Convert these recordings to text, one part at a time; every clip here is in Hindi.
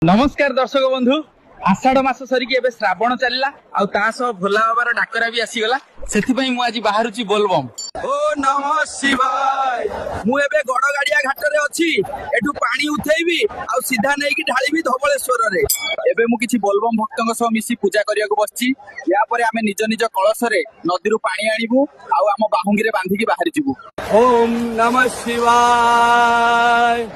नमस्कार दर्शक बंधु आषाढ़ मास सरिकी एबे श्रावण चलला आ तासह भोला बाबार डाकरा भी आसीगला सेथिपई मु आज बाहरुची बोलबम ओ नमः शिवाय मु एबे गड़गाड़िया घाट रे अछि एठु पानी उठेइबी आ सीधा नै कि ढाळीबी धबळेश्वर रे एबे मु किछि बोलबम भक्तक सह मिसी पूजा करिया को बसछि या परे आमे निज निज कलश रे नदी रु पानी आनिबु आ आम बाहुंगी रे बांधी की बाहर जिबु ओम नमः शिवाय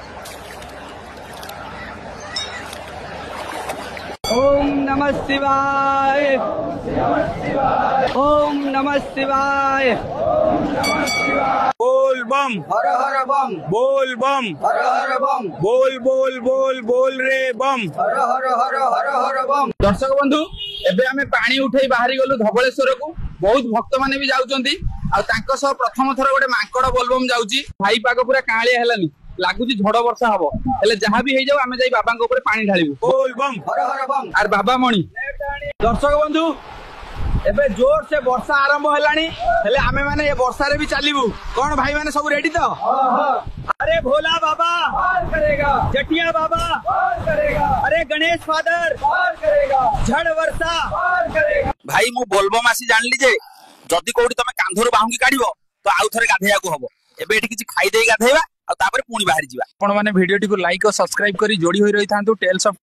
ओम नमः शिवाय ओम नमः शिवाय बोल बम हर हर बम बोल बम हर हर बम बोल बोल बोल बोल रे बम हर हर हर हर हर बम। दर्शक बंधु एबे आमे पानी उठेई बाहरी गलु धबळेश्वर को बहुत भक्त माने भी जाउचंती आ तांको सह प्रथम थर गोटे मांकड़ बोलबम जाउची भाई पाग पूरा काळिया हेलानी लागुची झड़ वर्षा हबो हेले जहा भी हे जाऊ आमे जाई बाबा को ऊपर पानी ढालिबु बोल बम हर हर बम आर बाबा मणि। दर्शक बंधु एबे जोर से वर्षा आरंभ हेलानी हेले आमे माने ये वर्षा रे भी चलीबु कोन भाई माने सब रेडी तो अरे भोला बाबा पार करेगा जटिया बाबा पार करेगा अरे गणेश फादर पार करेगा झड़ वर्षा पार करेगा भाई मु बोलबम आसी जानली जे जदी कोडी तमे कांधरो बाहुंगी काढिबो तो आउ थरे गाधेया को हबो एबे एठी किछि खाई देई गाधेबा आ तापर पुणी बाहर जीवा। आपण माने वीडियो टी को लाइक और सब्सक्राइब करी जोड़ी होई रही थांतु टेल्स ऑफ